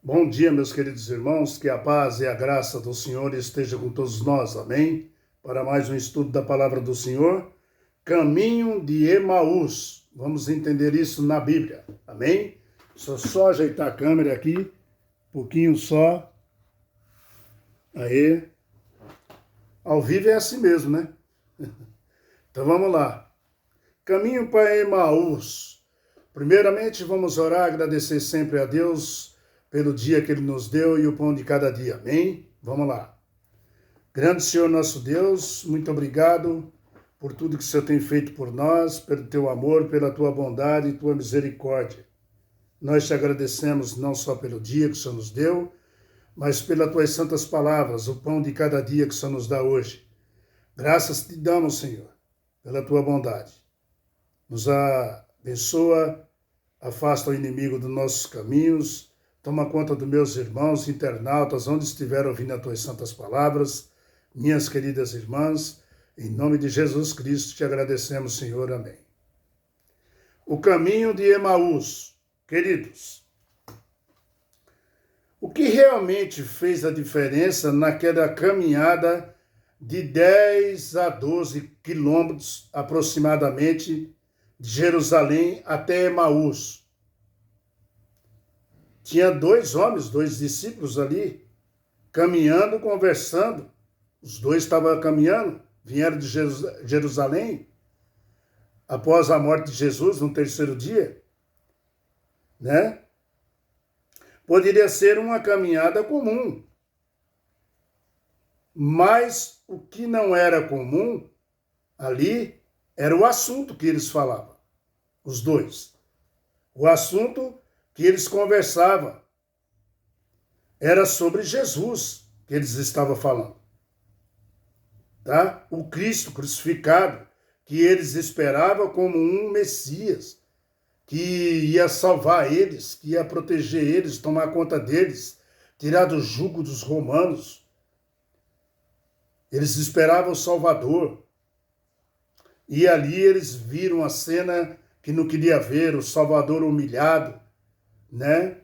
Bom dia, meus queridos irmãos, que a paz e a graça do Senhor esteja com todos nós, amém? Para mais um estudo da palavra do Senhor, caminho de Emaús. Vamos entender isso na Bíblia, amém? Só ajeitar a câmera aqui, um pouquinho só. Aí, ao vivo é assim mesmo, né? Então vamos lá. Caminho para Emaús. Primeiramente, vamos orar, agradecer sempre a Deus pelo dia que Ele nos deu e o pão de cada dia. Amém? Vamos lá. Grande Senhor nosso Deus, muito obrigado por tudo que o Senhor tem feito por nós, pelo teu amor, pela tua bondade e tua misericórdia. Nós te agradecemos não só pelo dia que o Senhor nos deu, mas pelas tuas santas palavras, o pão de cada dia que o Senhor nos dá hoje. Graças te damos, Senhor, pela tua bondade. Nos abençoa, afasta o inimigo dos nossos caminhos. Toma conta dos meus irmãos internautas, onde estiver ouvindo as tuas santas palavras, minhas queridas irmãs, em nome de Jesus Cristo te agradecemos, Senhor. Amém. O caminho de Emaús. Queridos, o que realmente fez a diferença naquela caminhada de 10 a 12 quilômetros aproximadamente de Jerusalém até Emaús? Tinha dois homens, dois discípulos ali, caminhando, conversando. Os dois estavam caminhando, vieram de Jerusalém, após a morte de Jesus, no terceiro dia, né? Poderia ser uma caminhada comum. Mas o que não era comum ali era o assunto que eles falavam, os dois. O assunto que eles conversavam era sobre Jesus que eles estavam falando. Tá? O Cristo crucificado, que eles esperavam como um Messias, que ia salvar eles, que ia proteger eles, tomar conta deles, tirar do jugo dos romanos. Eles esperavam o Salvador. E ali eles viram a cena que não queria ver, o Salvador humilhado, né?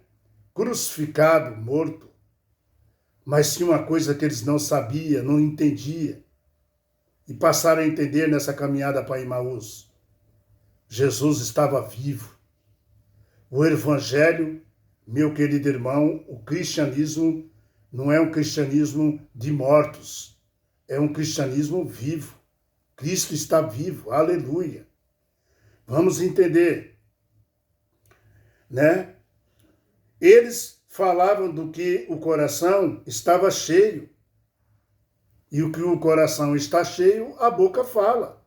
Crucificado, morto. Mas tinha uma coisa que eles não sabiam, não entendiam. E passaram a entender nessa caminhada para Emaús. Jesus estava vivo. O Evangelho, meu querido irmão, o cristianismo não é um cristianismo de mortos. É um cristianismo vivo. Cristo está vivo. Aleluia. Vamos entender, né? Eles falavam do que o coração estava cheio. E o que o coração está cheio, a boca fala.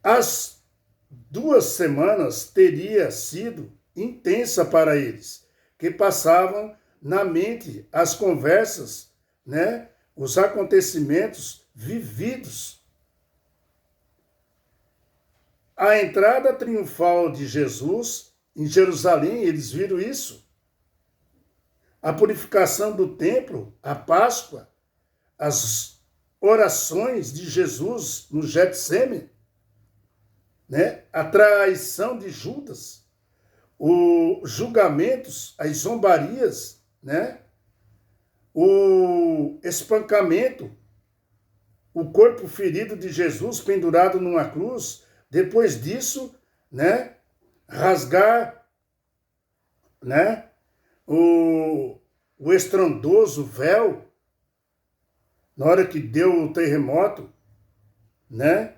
As 2 semanas teria sido intensa para eles, que passavam na mente as conversas, né? Os acontecimentos vividos. A entrada triunfal de Jesus em Jerusalém, eles viram isso. A purificação do templo, a Páscoa, as orações de Jesus no Getsêmen, né? A traição de Judas, os julgamentos, as zombarias, né? O espancamento, o corpo ferido de Jesus pendurado numa cruz. Depois disso, né? Rasgar, né? O estrondoso véu, na hora que deu o terremoto, né?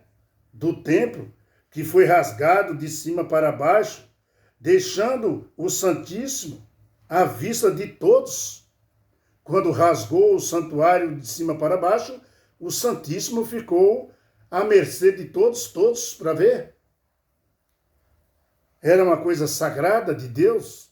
Do templo, que foi rasgado de cima para baixo, deixando o Santíssimo à vista de todos. Quando rasgou o santuário de cima para baixo, o Santíssimo ficou à mercê de todos para ver. Era uma coisa sagrada de Deus.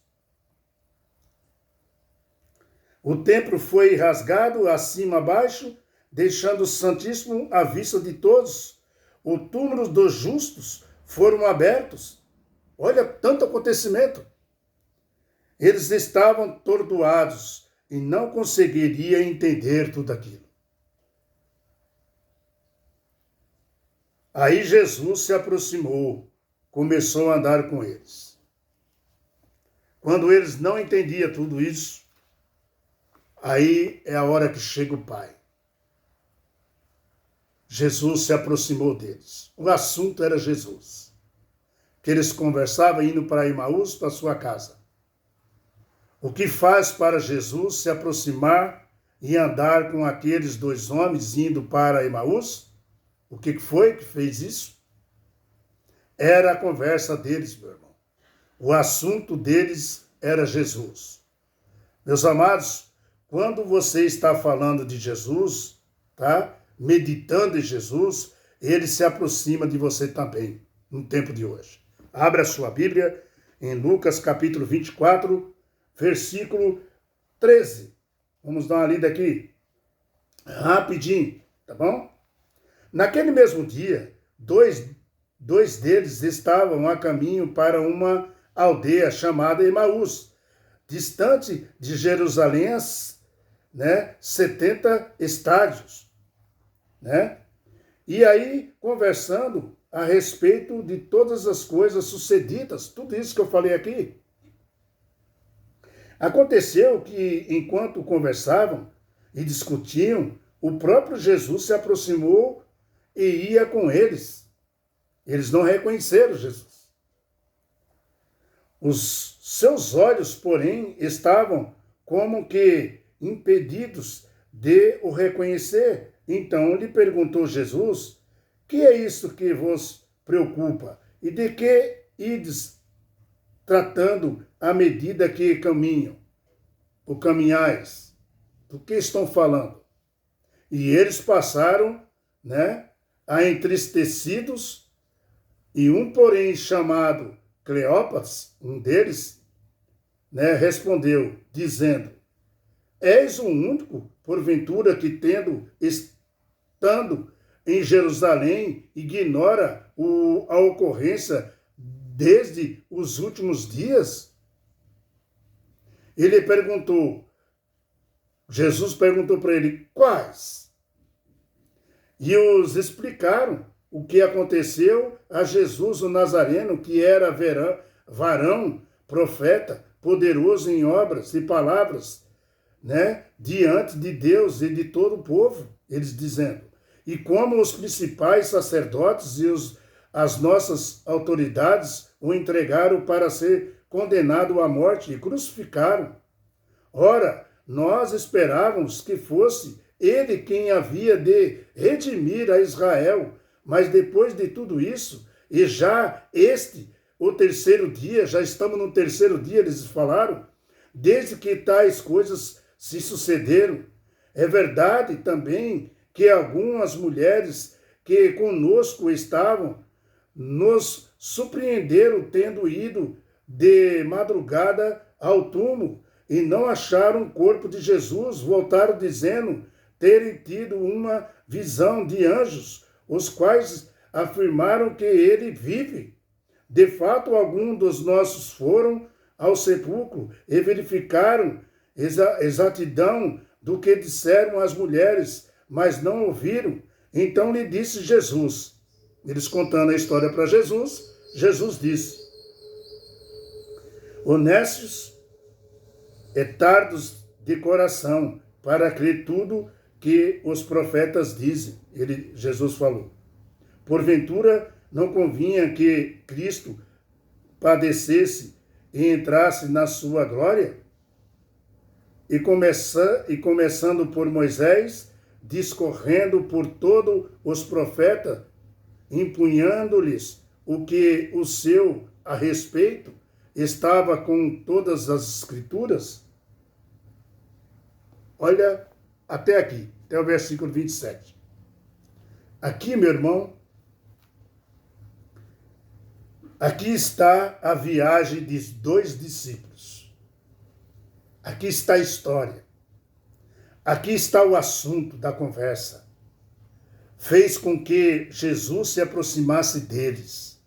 O templo foi rasgado acima abaixo, deixando o Santíssimo à vista de todos. O túmulo dos justos foram abertos. Olha tanto acontecimento. Eles estavam atordoados e não conseguiriam entender tudo aquilo. Aí Jesus se aproximou, começou a andar com eles. quando eles não entendiam tudo isso, aí é a hora que chega o Pai. Jesus se aproximou deles. O assunto era Jesus. Que eles conversavam indo para Emaús, para sua casa. O que faz para Jesus se aproximar e andar com aqueles dois homens indo para Emaús? O que foi que fez isso? Era a conversa deles, meu irmão. O assunto deles era Jesus. Meus amados, quando você está falando de Jesus, tá? Meditando em Jesus, ele se aproxima de você também, no tempo de hoje. Abra a sua Bíblia em Lucas capítulo 24, versículo 13. Vamos dar uma lida aqui, rapidinho, tá bom? Naquele mesmo dia, dois deles estavam a caminho para uma aldeia chamada Emaús, distante de Jerusalém, 70 estádios, né? E aí, conversando a respeito de todas as coisas sucedidas, tudo isso que eu falei aqui. Aconteceu que, enquanto conversavam e discutiam, o próprio Jesus se aproximou e ia com eles. Eles não reconheceram Jesus. Os seus olhos, porém, estavam como que impedidos de o reconhecer. Então lhe perguntou Jesus: que é isso que vos preocupa? E de que ides tratando à medida que caminham? Ou caminhais? Do que estão falando? E eles passaram, a entristecidos, e um, porém, chamado Cleópas, um deles, respondeu, dizendo: és o único, porventura, que estando em Jerusalém, ignora a ocorrência desde os últimos dias? Ele perguntou, Jesus perguntou para ele, quais? E os explicaram o que aconteceu a Jesus o Nazareno, que era varão, profeta, poderoso em obras e palavras, diante de Deus e de todo o povo, eles dizendo, e como os principais sacerdotes e as nossas autoridades o entregaram para ser condenado à morte e crucificaram. Ora, nós esperávamos que fosse ele quem havia de redimir a Israel, mas depois de tudo isso, e já o terceiro dia, já estamos no terceiro dia, eles falaram, desde que tais coisas se sucederam. É verdade também que algumas mulheres que conosco estavam nos surpreenderam tendo ido de madrugada ao túmulo e não acharam o corpo de Jesus. Voltaram dizendo terem tido uma visão de anjos, os quais afirmaram que ele vive. De fato, alguns dos nossos foram ao sepulcro e verificaram exatidão do que disseram as mulheres, mas não ouviram. Então lhe disse Jesus, eles contando a história para Jesus, Jesus disse, honestos e tardos de coração, para crer tudo que os profetas dizem. Jesus falou, porventura não convinha que Cristo padecesse e entrasse na sua glória? E começando por Moisés, discorrendo por todos os profetas, empunhando-lhes o que o seu a respeito estava com todas as escrituras. Olha até aqui, até o versículo 27. Aqui, meu irmão, aqui está a viagem de dois discípulos. Aqui está a história. Aqui está o assunto da conversa. Fez com que Jesus se aproximasse deles.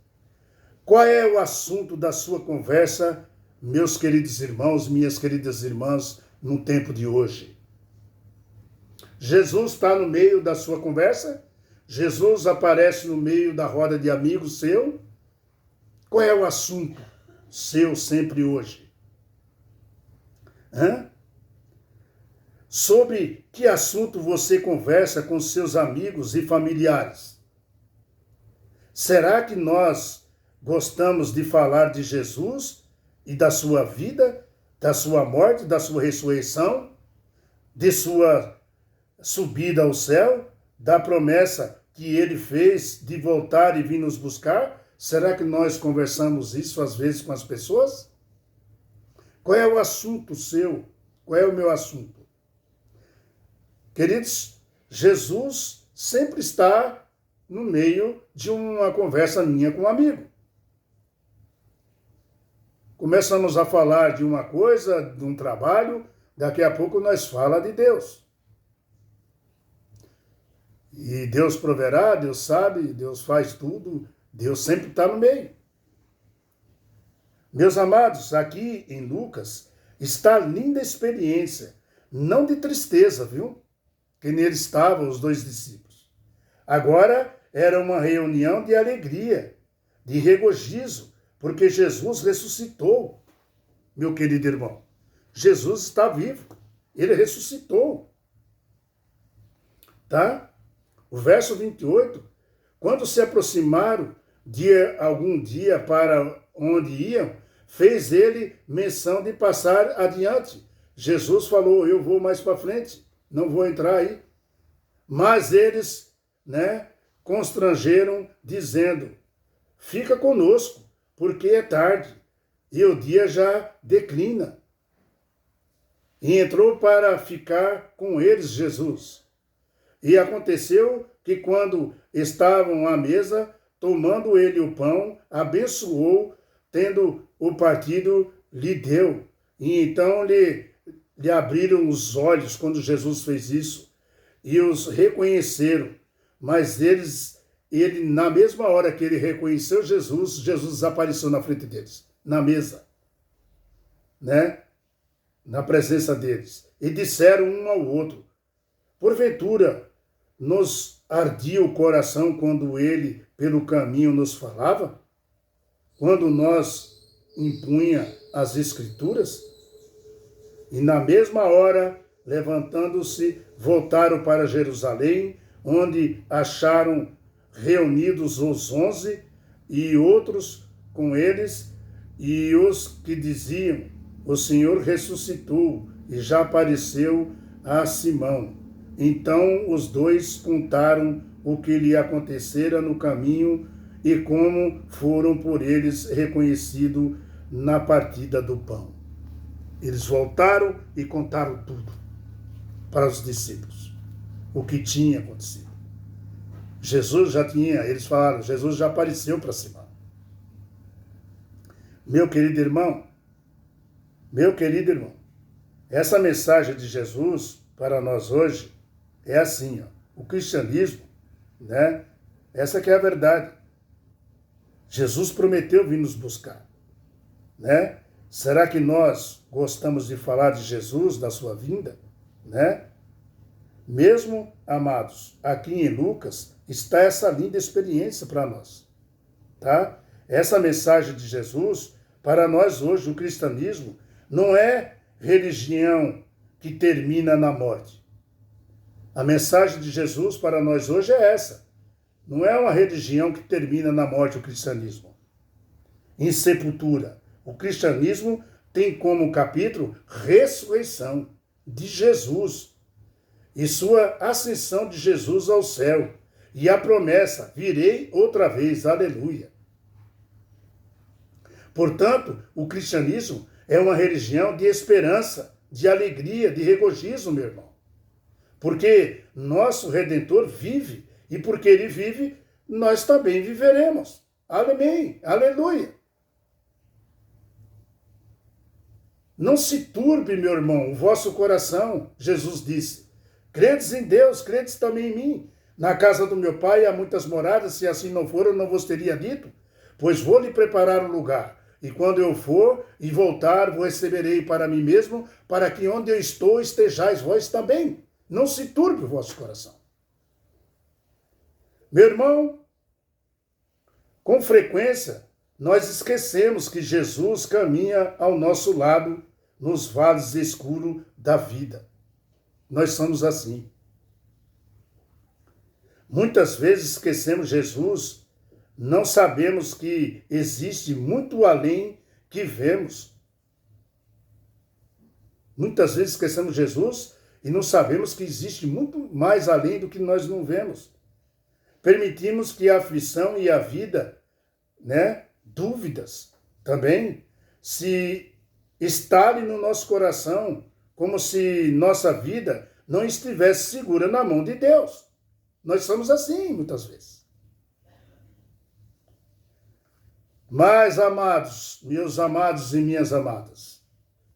Qual é o assunto da sua conversa, meus queridos irmãos, minhas queridas irmãs, no tempo de hoje? Jesus está no meio da sua conversa? Jesus aparece no meio da roda de amigos seu? Qual é o assunto seu sempre hoje? Hã? Sobre que assunto você conversa com seus amigos e familiares? Será que nós gostamos de falar de Jesus e da sua vida, da sua morte, da sua ressurreição, de sua subida ao céu, da promessa que ele fez de voltar e vir nos buscar? Será que nós conversamos isso às vezes com as pessoas? Qual é o assunto seu? Qual é o meu assunto? Queridos, Jesus sempre está no meio de uma conversa minha com um amigo. Começamos a falar de uma coisa, de um trabalho, daqui a pouco nós fala de Deus. E Deus proverá, Deus sabe, Deus faz tudo, Deus sempre está no meio. Meus amados, aqui em Lucas está a linda experiência, não de tristeza, viu? Que nele estavam os dois discípulos. Agora era uma reunião de alegria, de regozijo, porque Jesus ressuscitou, meu querido irmão. Jesus está vivo, ele ressuscitou. Tá? O verso 28, quando se aproximaram de algum dia para onde iam, fez ele menção de passar adiante. Jesus falou, eu vou mais para frente, não vou entrar aí. Mas eles, constrangeram, dizendo, fica conosco, porque é tarde, e o dia já declina. E entrou para ficar com eles Jesus. E aconteceu que quando estavam à mesa, tomando ele o pão, abençoou, tendo o partido, lhe deu. E então lhe abriram os olhos quando Jesus fez isso, e os reconheceram. Mas ele, na mesma hora que ele reconheceu Jesus, Jesus desapareceu na frente deles, na mesa, na presença deles. E disseram um ao outro, porventura, nos ardia o coração quando ele, pelo caminho, nos falava? Quando nós impunha as Escrituras? E na mesma hora, levantando-se, voltaram para Jerusalém, onde acharam reunidos os 11 e outros com eles, e os que diziam, o Senhor ressuscitou e já apareceu a Simão. Então os dois contaram o que lhe acontecera no caminho e como foram por eles reconhecidos na partida do pão. Eles voltaram e contaram tudo para os discípulos, o que tinha acontecido. Eles falaram, Jesus já apareceu para Simão. Meu querido irmão, essa mensagem de Jesus para nós hoje é assim, o cristianismo, essa que é a verdade. Jesus prometeu vir nos buscar, Será que nós gostamos de falar de Jesus, da sua vinda, Mesmo, amados, aqui em Lucas está essa linda experiência para nós, tá? Essa mensagem de Jesus, para nós hoje, o cristianismo, não é religião que termina na morte. A mensagem de Jesus para nós hoje é essa. Não é uma religião que termina na morte, o cristianismo. Em sepultura. O cristianismo tem como capítulo ressurreição de Jesus e sua ascensão de Jesus ao céu. E a promessa, virei outra vez, aleluia. Portanto, o cristianismo é uma religião de esperança, de alegria, de regozijo, meu irmão. Porque nosso Redentor vive, e porque ele vive, nós também viveremos. Amém, aleluia. Não se turbe, meu irmão, o vosso coração, Jesus disse. Credes em Deus, credes também em mim. Na casa do meu pai há muitas moradas, se assim não for, eu não vos teria dito. Pois vou lhe preparar um lugar. E quando eu for e voltar, vos receberei para mim mesmo, para que onde eu estou estejais vós também. Não se turbe o vosso coração. Meu irmão, com frequência, nós esquecemos que Jesus caminha ao nosso lado nos vales escuros da vida. Nós somos assim. Muitas vezes esquecemos Jesus, não sabemos que existe muito além que vemos. Muitas vezes esquecemos Jesus e não sabemos que existe muito mais além do que nós não vemos. Permitimos que a aflição e a vida, dúvidas também, se instalem no nosso coração, como se nossa vida não estivesse segura na mão de Deus. Nós somos assim, muitas vezes. Mas, amados, meus amados e minhas amadas,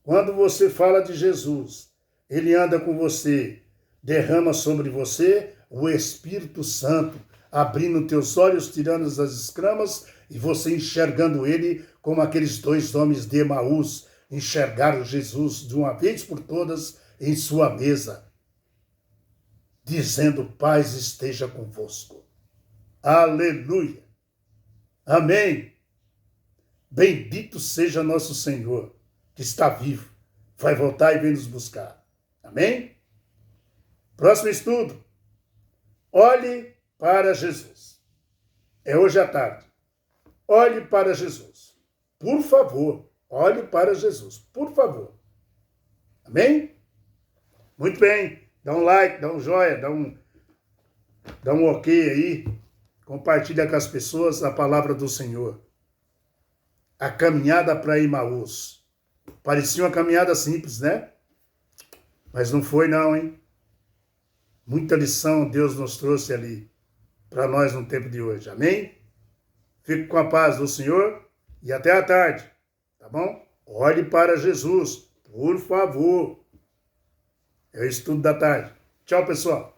quando você fala de Jesus, Ele anda com você, derrama sobre você o Espírito Santo, abrindo teus olhos, tirando as escamas, e você enxergando Ele como aqueles dois homens de Emaús, enxergaram Jesus de uma vez por todas em sua mesa, dizendo: paz esteja convosco. Aleluia. Amém. Bendito seja nosso Senhor, que está vivo, vai voltar e vem nos buscar. Amém? Próximo estudo. Olhe para Jesus. É hoje à tarde. Olhe para Jesus. Por favor, olhe para Jesus. Por favor. Amém? Muito bem. Dá um like, dá um joia, dá um ok aí. Compartilha com as pessoas a palavra do Senhor. A caminhada para Emaús. Parecia uma caminhada simples, né? Mas não foi não, hein? Muita lição Deus nos trouxe ali para nós no tempo de hoje. Amém? Fique com a paz do Senhor e até a tarde. Tá bom? Olhe para Jesus, por favor. É o estudo da tarde. Tchau, pessoal.